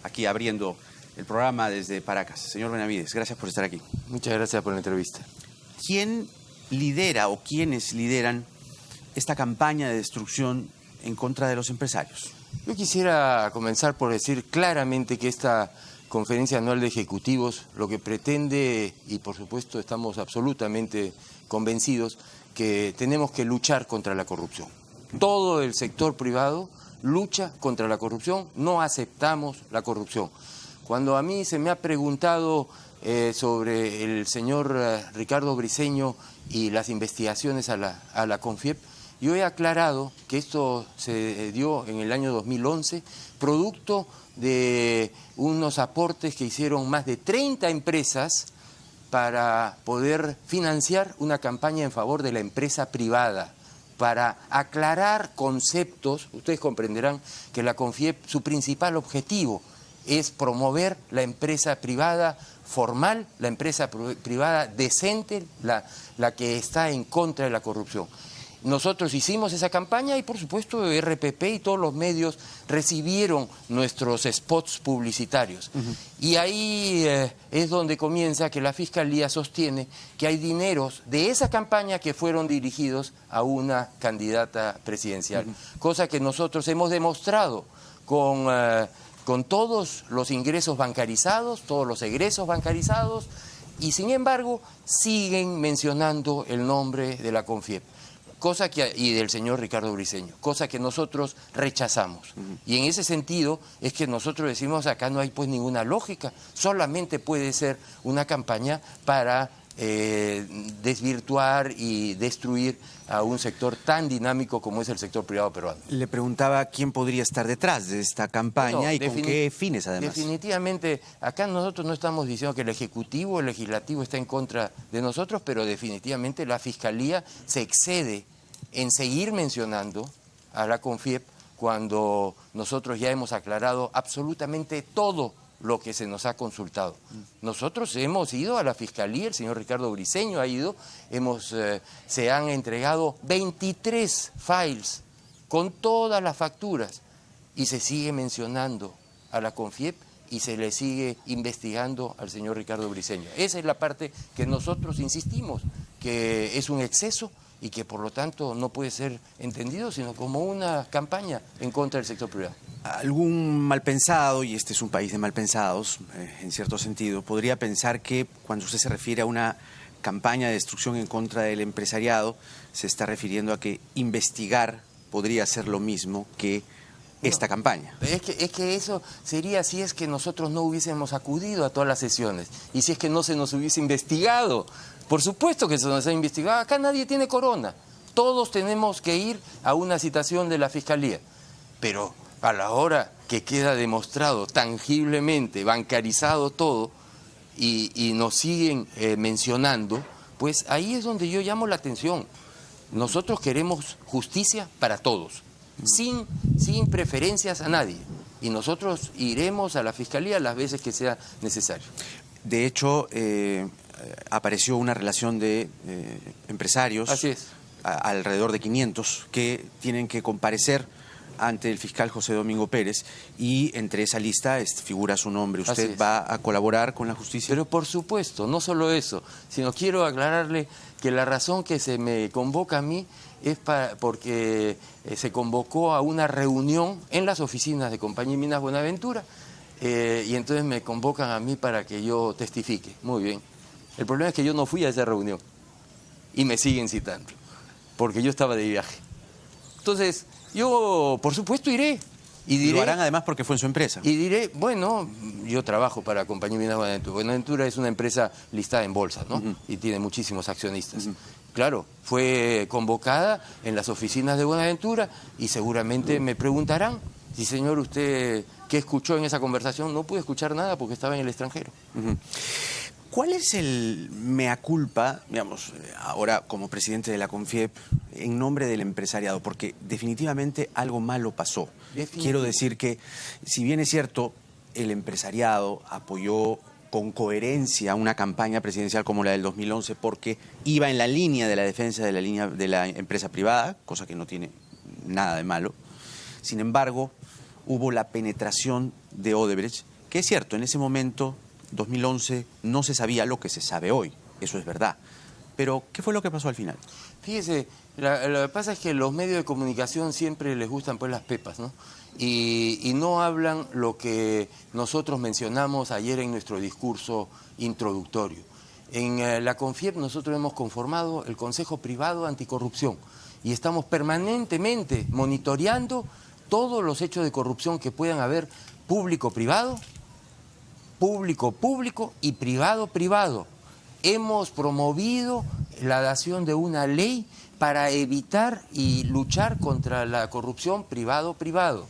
aquí abriendo el programa desde Paracas. Señor Benavides, gracias por estar aquí. Muchas gracias por la entrevista. ¿Quién lidera o quiénes lideran esta campaña de destrucción en contra de los empresarios? Yo quisiera comenzar por decir claramente que esta conferencia anual de ejecutivos lo que pretende, y por supuesto estamos absolutamente convencidos, que tenemos que luchar contra la corrupción. Todo el sector privado lucha contra la corrupción, no aceptamos la corrupción. Cuando a mí se me ha preguntado sobre el señor Ricardo Briceño y las investigaciones a la CONFIEP, yo he aclarado que esto se dio en el año 2011, producto de unos aportes que hicieron más de 30 empresas para poder financiar una campaña en favor de la empresa privada, para aclarar conceptos. Ustedes comprenderán que la CONFIEP, su principal objetivo es promover la empresa privada formal, la empresa privada decente, la que está en contra de la corrupción. Nosotros hicimos esa campaña y por supuesto RPP y todos los medios recibieron nuestros spots publicitarios. Y ahí es donde comienza que la Fiscalía sostiene que hay dineros de esa campaña que fueron dirigidos a una candidata presidencial. Cosa que nosotros hemos demostrado con todos los ingresos bancarizados, todos los egresos bancarizados, y sin embargo siguen mencionando el nombre de la CONFIEP. Y del señor Ricardo Briceño, cosa que nosotros rechazamos. Y en ese sentido es que nosotros decimos acá no hay pues ninguna lógica, solamente puede ser una campaña para desvirtuar y destruir a un sector tan dinámico como es el sector privado peruano. Le preguntaba quién podría estar detrás de esta campaña y con qué fines además. Definitivamente, acá nosotros no estamos diciendo que el Ejecutivo o el Legislativo está en contra de nosotros, pero definitivamente la Fiscalía se excede en seguir mencionando a la CONFIEP cuando nosotros ya hemos aclarado absolutamente todo lo que se nos ha consultado. Nosotros hemos ido a la Fiscalía, el señor Ricardo Briceño ha ido, se han entregado 23 files con todas las facturas y se sigue mencionando a la CONFIEP y se le sigue investigando al señor Ricardo Briceño. Esa es la parte que nosotros insistimos, que es un exceso y que por lo tanto no puede ser entendido sino como una campaña en contra del sector privado. Algún malpensado, y este es un país de malpensados, en cierto sentido, podría pensar que cuando usted se refiere a una campaña de destrucción en contra del empresariado, se está refiriendo a que investigar podría ser lo mismo que esta campaña. Es que eso sería si es que nosotros no hubiésemos acudido a todas las sesiones y si es que no se nos hubiese investigado. Por supuesto que se nos ha investigado. Acá nadie tiene corona. Todos tenemos que ir a una citación de la Fiscalía. Pero a la hora que queda demostrado tangiblemente, bancarizado todo, y nos siguen mencionando, pues ahí es donde yo llamo la atención. Nosotros queremos justicia para todos, sin preferencias a nadie. Y nosotros iremos a la Fiscalía las veces que sea necesario. De hecho, apareció una relación de empresarios, así es, alrededor de 500, que tienen que comparecer ante el fiscal José Domingo Pérez, y entre esa lista figura su nombre. ¿Usted va a colaborar con la justicia? Pero por supuesto, no solo eso, sino quiero aclararle que la razón que se me convoca a mí es porque se convocó a una reunión en las oficinas de Compañía Minas Buenaventura, y entonces me convocan a mí para que yo testifique. Muy bien. El problema es que yo no fui a esa reunión y me siguen citando, porque yo estaba de viaje. Entonces, yo, por supuesto, iré. Y diré, lo harán además porque fue en su empresa. Y diré, bueno, yo trabajo para Compañía Minas Buenaventura. Buenaventura es una empresa listada en bolsa, ¿no? Y tiene muchísimos accionistas. Claro, fue convocada en las oficinas de Buenaventura y seguramente me preguntarán, si señor, usted, ¿qué escuchó en esa conversación? No pude escuchar nada porque estaba en el extranjero. ¿Cuál es el mea culpa, digamos, ahora como presidente de la CONFIEP, en nombre del empresariado? Porque definitivamente algo malo pasó. Quiero decir que, si bien es cierto, el empresariado apoyó con coherencia una campaña presidencial como la del 2011 porque iba en la línea de la defensa de la empresa privada, cosa que no tiene nada de malo. Sin embargo, hubo la penetración de Odebrecht, que es cierto, en ese momento, 2011, no se sabía lo que se sabe hoy, eso es verdad. Pero, ¿qué fue lo que pasó al final? Fíjese, lo que pasa es que los medios de comunicación siempre les gustan pues las pepas, ¿no? Y no hablan lo que nosotros mencionamos ayer en nuestro discurso introductorio. En la CONFIEP nosotros hemos conformado el Consejo Privado Anticorrupción y estamos permanentemente monitoreando todos los hechos de corrupción que puedan haber público-privado, público-público y privado-privado. Hemos promovido la dación de una ley para evitar y luchar contra la corrupción privado-privado.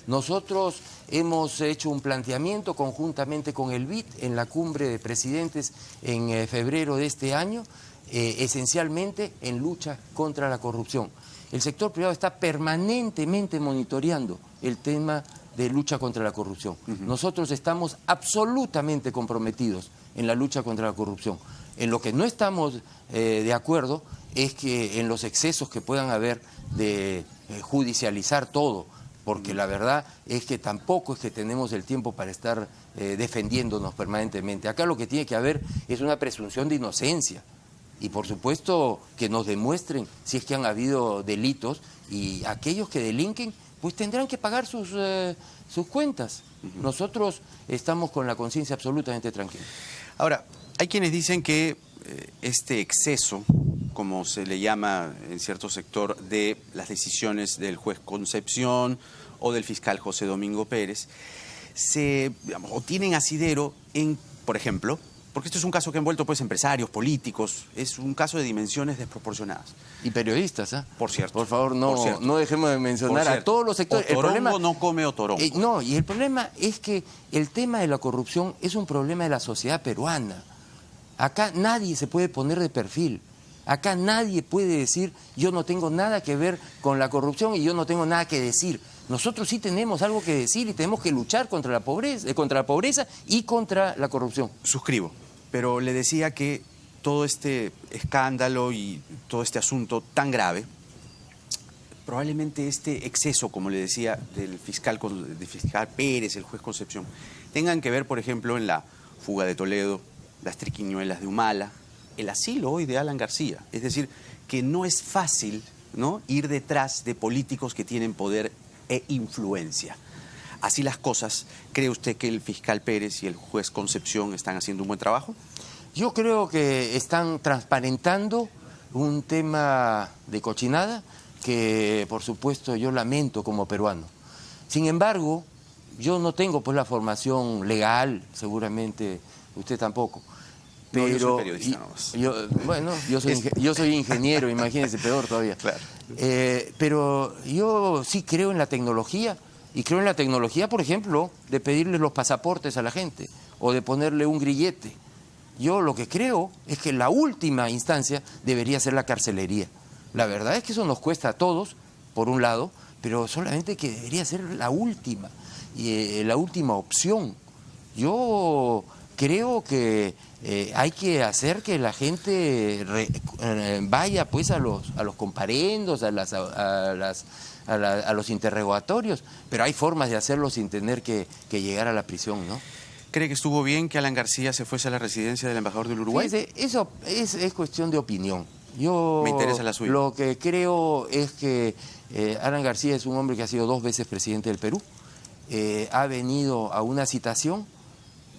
Nosotros hemos hecho un planteamiento conjuntamente con el BID en la cumbre de presidentes en febrero de este año, esencialmente en lucha contra la corrupción. El sector privado está permanentemente monitoreando el tema de lucha contra la corrupción. Nosotros estamos absolutamente comprometidos en la lucha contra la corrupción. En lo que no estamos de acuerdo es que en los excesos que puedan haber de judicializar todo, porque la verdad es que tampoco es que tenemos el tiempo para estar defendiéndonos permanentemente. Acá lo que tiene que haber es una presunción de inocencia y por supuesto que nos demuestren si es que han habido delitos y aquellos que delinquen pues tendrán que pagar sus cuentas. Nosotros estamos con la conciencia absolutamente tranquila. Ahora, hay quienes dicen que este exceso, como se le llama en cierto sector, de las decisiones del juez Concepción o del fiscal José Domingo Pérez, o tienen asidero en, por ejemplo, porque esto es un caso que ha envuelto pues empresarios, políticos, es un caso de dimensiones desproporcionadas. Y periodistas, ¿eh? Por cierto. Por favor, no dejemos de mencionar a todos los sectores. Otorongo el problema, no come otorongo. No, y el problema es que el tema de la corrupción es un problema de la sociedad peruana. Acá nadie se puede poner de perfil. Acá nadie puede decir, yo no tengo nada que ver con la corrupción y yo no tengo nada que decir. Nosotros sí tenemos algo que decir y tenemos que luchar contra la pobreza y contra la corrupción. Suscribo, pero le decía que todo este escándalo y todo este asunto tan grave, probablemente este exceso, como le decía, del fiscal Pérez, el juez Concepción, tengan que ver, por ejemplo, en la fuga de Toledo, las triquiñuelas de Humala, el asilo hoy de Alan García. Es decir, que no es fácil, ¿no?, ir detrás de políticos que tienen poder e influencia. Así las cosas, ¿cree usted que el fiscal Pérez y el juez Concepción están haciendo un buen trabajo? Yo creo que están transparentando un tema de cochinada que, por supuesto, yo lamento como peruano. Sin embargo, yo no tengo pues la formación legal, seguramente usted tampoco. Pero no, yo soy periodista nomás. Yo soy ingeniero, imagínense, peor todavía. Claro. Pero yo sí creo en la tecnología, y creo en la tecnología, por ejemplo, de pedirle los pasaportes a la gente, o de ponerle un grillete. Yo lo que creo es que la última instancia debería ser la carcelería. La verdad es que eso nos cuesta a todos, por un lado, pero solamente que debería ser la última opción. Yo creo que hay que hacer que la gente vaya pues a los comparendos, a los interrogatorios, pero hay formas de hacerlo sin tener que llegar a la prisión, ¿no? ¿Cree que estuvo bien que Alan García se fuese a la residencia del embajador del Uruguay? Fíjese, eso es cuestión de opinión. Me interesa la suya. Lo que creo es que Alan García es un hombre que ha sido 2 veces presidente del Perú, ha venido a una citación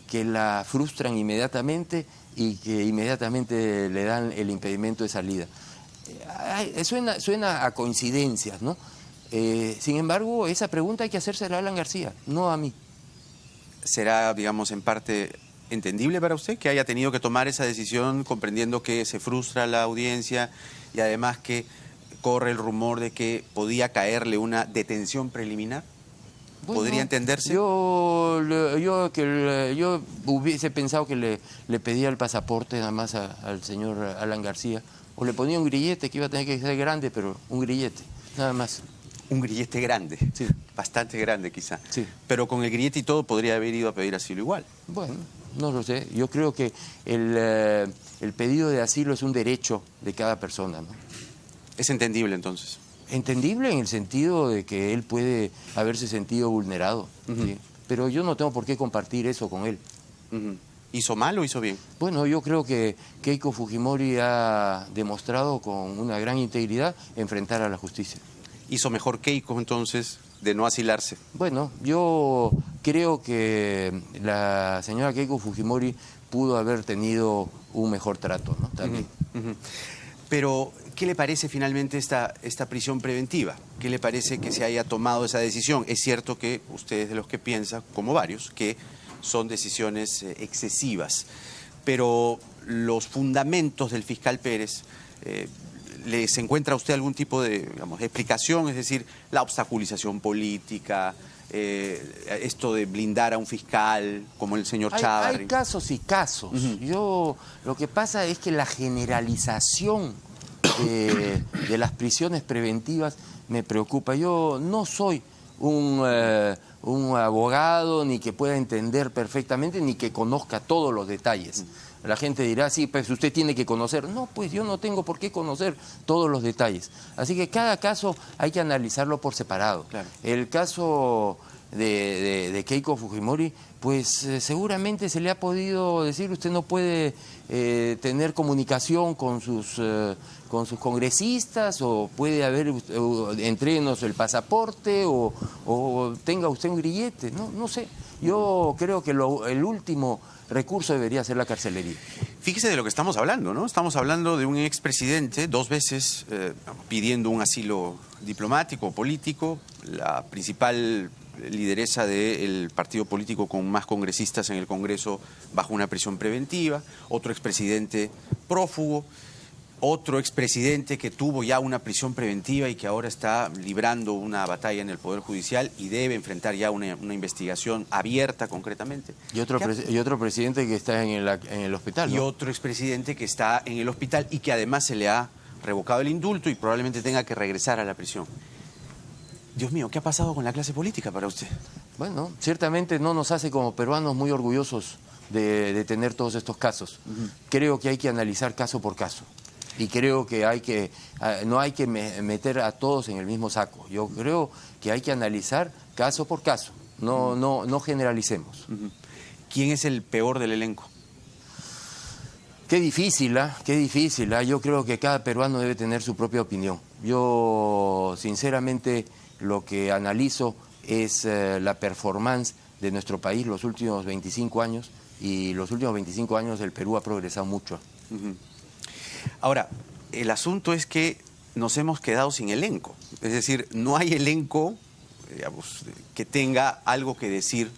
que la frustran inmediatamente y que inmediatamente le dan el impedimento de salida. Suena a coincidencias, ¿no? Sin embargo, esa pregunta hay que hacérsela a Alan García, no a mí. ¿Será, digamos, en parte entendible para usted que haya tenido que tomar esa decisión comprendiendo que se frustra la audiencia y además que corre el rumor de que podía caerle una detención preliminar? Bueno, ¿podría entenderse? Yo hubiese pensado que le pedía el pasaporte nada más al señor Alan García, o le ponía un grillete que iba a tener que ser grande, pero un grillete, nada más. Un grillete grande, sí, bastante grande quizá. Sí. Pero con el grillete y todo podría haber ido a pedir asilo igual. Bueno, no lo sé. Yo creo que el pedido de asilo es un derecho de cada persona, ¿no? ¿Es entendible entonces? Entendible en el sentido de que él puede haberse sentido vulnerado. ¿Sí? pero yo no tengo por qué compartir eso con él. ¿Hizo mal o hizo bien? Bueno, yo creo que Keiko Fujimori ha demostrado con una gran integridad enfrentar a la justicia. ¿Hizo mejor Keiko entonces de no asilarse? Bueno, yo creo que la señora Keiko Fujimori pudo haber tenido un mejor trato, ¿no? También. Pero, ¿qué le parece finalmente esta prisión preventiva? ¿Qué le parece que se haya tomado esa decisión? Es cierto que usted es de los que piensa, como varios, que son decisiones excesivas, pero los fundamentos del fiscal Pérez, ¿les encuentra usted algún tipo de, digamos, explicación? Es decir, la obstaculización política, esto de blindar a un fiscal como el señor Chávarri. Hay casos y casos. Lo que pasa es que la generalización de las prisiones preventivas me preocupa. Yo no soy un abogado ni que pueda entender perfectamente ni que conozca todos los detalles. La gente dirá, sí, pues usted tiene que conocer. No, pues yo no tengo por qué conocer todos los detalles. Así que cada caso hay que analizarlo por separado. Claro. El caso de Keiko Fujimori, pues seguramente se le ha podido decir, usted no puede tener comunicación con sus congresistas, o puede haber, entréguenos el pasaporte, o tenga usted un grillete, no sé. Yo creo que el último recurso debería ser la carcelería. Fíjese de lo que estamos hablando, ¿no? Estamos hablando de un expresidente 2 veces pidiendo un asilo diplomático o político, la principal lideresa del partido político con más congresistas en el Congreso bajo una prisión preventiva, otro expresidente prófugo, otro expresidente que tuvo ya una prisión preventiva y que ahora está librando una batalla en el Poder Judicial y debe enfrentar ya una investigación abierta concretamente. Y otro presidente que está en el hospital, ¿no? Y otro expresidente que está en el hospital y que además se le ha revocado el indulto y probablemente tenga que regresar a la prisión. Dios mío, ¿qué ha pasado con la clase política para usted? Bueno, ciertamente no nos hace como peruanos muy orgullosos de tener todos estos casos. Creo que hay que analizar caso por caso. Y creo que no hay que meter a todos en el mismo saco. Yo creo que hay que analizar caso por caso, no generalicemos. ¿Quién es el peor del elenco? Qué difícil, qué difícil. Yo creo que cada peruano debe tener su propia opinión. Yo, sinceramente, lo que analizo es la performance de nuestro país los últimos 25 años, y los últimos 25 años el Perú ha progresado mucho. Ahora, el asunto es que nos hemos quedado sin elenco. Es decir, no hay elenco, digamos, que tenga algo que decir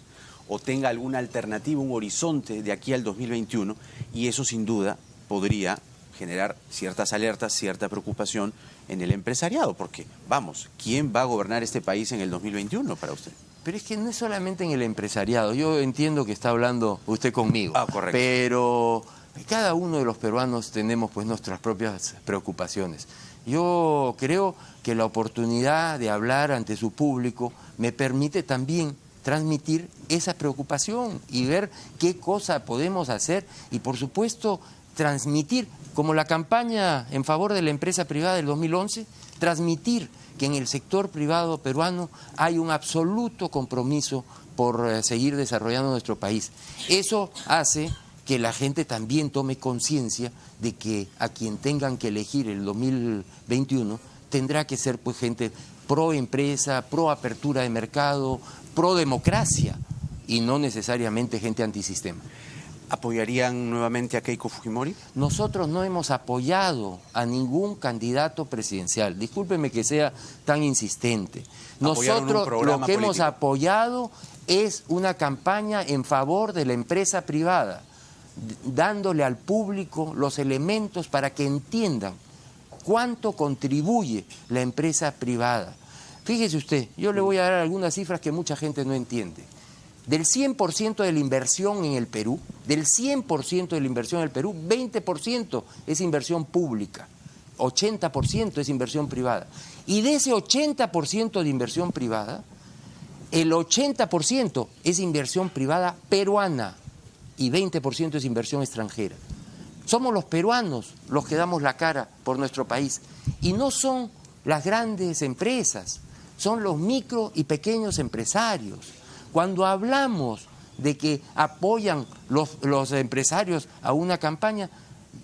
o tenga alguna alternativa, un horizonte de aquí al 2021, y eso sin duda podría generar ciertas alertas, cierta preocupación en el empresariado, porque, vamos, ¿quién va a gobernar este país en el 2021 para usted? Pero es que no es solamente en el empresariado. Yo entiendo que está hablando usted conmigo, correcto. Pero cada uno de los peruanos tenemos pues nuestras propias preocupaciones. Yo creo que la oportunidad de hablar ante su público me permite también transmitir esa preocupación y ver qué cosa podemos hacer y, por supuesto, transmitir, como la campaña en favor de la empresa privada del 2011, transmitir que en el sector privado peruano hay un absoluto compromiso por seguir desarrollando nuestro país. Eso hace que la gente también tome conciencia de que a quien tengan que elegir el 2021 tendrá que ser pues gente pro empresa, pro apertura de mercado, pro democracia y no necesariamente gente antisistema. ¿Apoyarían nuevamente a Keiko Fujimori? Nosotros no hemos apoyado a ningún candidato presidencial. Discúlpeme que sea tan insistente. Nosotros lo que hemos apoyado es una campaña en favor de la empresa privada, dándole al público los elementos para que entiendan cuánto contribuye la empresa privada. Fíjese usted, yo le voy a dar algunas cifras que mucha gente no entiende. Del 100% de la inversión en el Perú, 20% es inversión pública, 80% es inversión privada. Y de ese 80% de inversión privada, el 80% es inversión privada peruana y 20% es inversión extranjera. Somos los peruanos los que damos la cara por nuestro país y no son las grandes empresas, son los micro y pequeños empresarios. Cuando hablamos de que apoyan los empresarios a una campaña,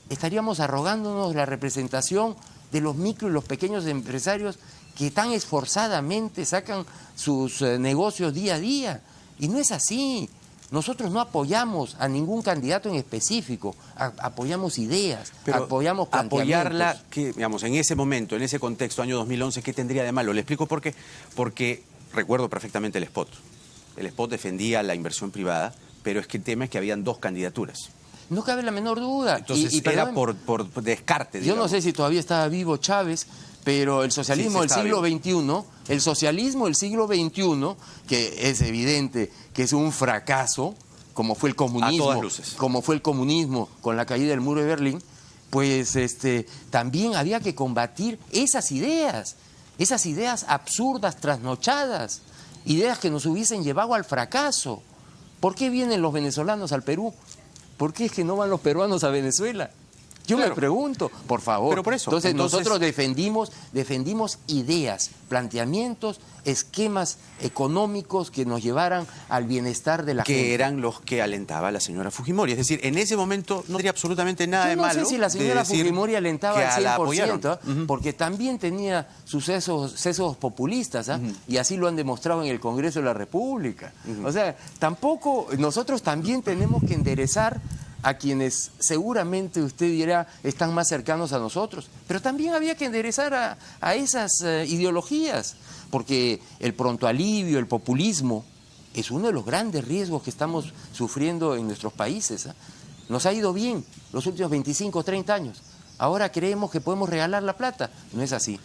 estaríamos arrogándonos la representación de los micro y los pequeños empresarios que tan esforzadamente sacan sus negocios día a día. Y no es así. Nosotros no apoyamos a ningún candidato en específico, apoyamos ideas, pero apoyamos planteamientos. Apoyarla, que, digamos, en ese momento, en ese contexto, año 2011, ¿qué tendría de malo? Le explico por qué. Porque recuerdo perfectamente el spot. El spot defendía la inversión privada, pero es que el tema es que habían dos candidaturas. No cabe la menor duda. Entonces era por descarte, digamos. Yo no sé si todavía estaba vivo Chávez, pero el socialismo del siglo XXI, el socialismo del siglo XXI, que es evidente que es un fracaso, como fue el comunismo, a todas luces, como fue el comunismo con la caída del muro de Berlín, pues también había que combatir esas ideas absurdas, trasnochadas, ideas que nos hubiesen llevado al fracaso. ¿Por qué vienen los venezolanos al Perú? ¿Por qué es que no van los peruanos a Venezuela? Yo me pregunto, por favor. Pero por eso. Entonces nosotros defendimos ideas, planteamientos, esquemas económicos que nos llevaran al bienestar de la gente. Que eran los que alentaba la señora Fujimori. Es decir, en ese momento no tendría absolutamente nada de malo. Yo no sé si la señora Fujimori alentaba al 100%, porque también tenía sus sesos populistas, y así lo han demostrado en el Congreso de la República. O sea, tampoco, nosotros también tenemos que enderezar a quienes seguramente usted dirá están más cercanos a nosotros, pero también había que enderezar a esas ideologías, porque el pronto alivio, el populismo, es uno de los grandes riesgos que estamos sufriendo en nuestros países. Nos ha ido bien los últimos 25 o 30 años, ahora creemos que podemos regalar la plata. No es así,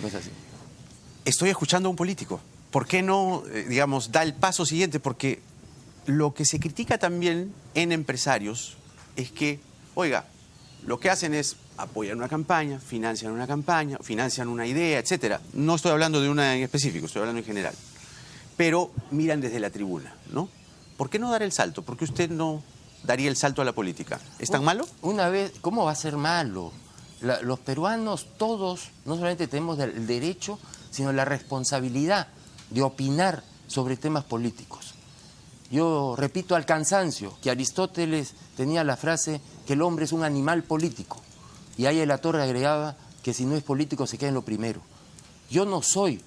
no es así. Estoy escuchando a un político. ¿Por qué no, digamos, da el paso siguiente? Porque lo que se critica también en empresarios es que, oiga, lo que hacen es apoyar una campaña, financian una idea, etcétera. No estoy hablando de una en específico, estoy hablando en general. Pero miran desde la tribuna, ¿no? ¿Por qué no dar el salto? ¿Por qué usted no daría el salto a la política? ¿Es tan malo? Una vez, ¿cómo va a ser malo? Los peruanos todos no solamente tenemos el derecho, sino la responsabilidad de opinar sobre temas políticos. Yo repito al cansancio que Aristóteles tenía la frase que el hombre es un animal político, y ahí la Torre agregaba que si no es político se queda en lo primero. Yo no soy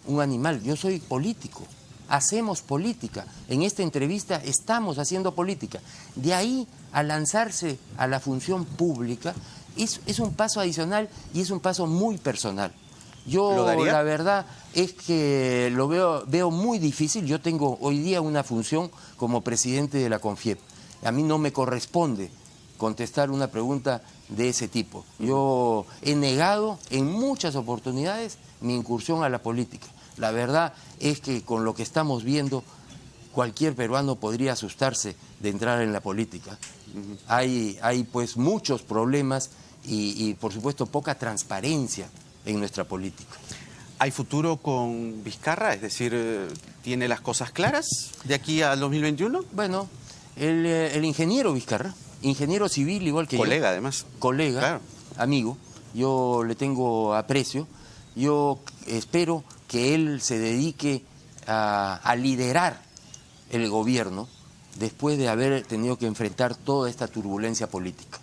un animal, yo soy político. Hacemos política. En esta entrevista estamos haciendo política. De ahí a lanzarse a la función pública es un paso adicional y es un paso muy personal. Yo la verdad es que lo veo muy difícil. Yo tengo hoy día una función como presidente de la CONFIEP. A mí no me corresponde contestar una pregunta de ese tipo. Yo he negado en muchas oportunidades mi incursión a la política. La verdad es que con lo que estamos viendo, cualquier peruano podría asustarse de entrar en la política. Hay pues muchos problemas y por supuesto poca transparencia en nuestra política. ¿Hay futuro con Vizcarra? Es decir, ¿tiene las cosas claras de aquí al 2021? Bueno, el ingeniero Vizcarra, ingeniero civil igual que colega, yo. Además. Colega, claro. Amigo, yo le tengo aprecio. Yo espero que él se dedique a liderar el gobierno después de haber tenido que enfrentar toda esta turbulencia política.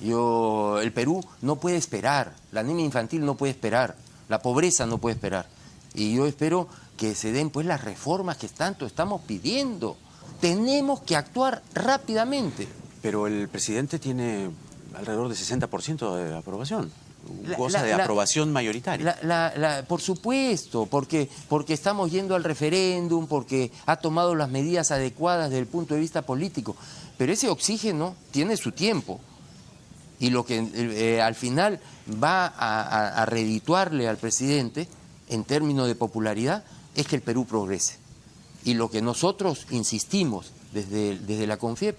El Perú no puede esperar, la anemia infantil no puede esperar, la pobreza no puede esperar. Y yo espero que se den pues las reformas que tanto estamos pidiendo. Tenemos que actuar rápidamente. Pero el presidente tiene alrededor de 60% de aprobación. Goza de aprobación mayoritaria. Por supuesto, porque estamos yendo al referéndum, porque ha tomado las medidas adecuadas desde el punto de vista político. Pero ese oxígeno tiene su tiempo. Y lo que al final va a redituarle al presidente, en términos de popularidad, es que el Perú progrese. Y lo que nosotros insistimos desde la CONFIEP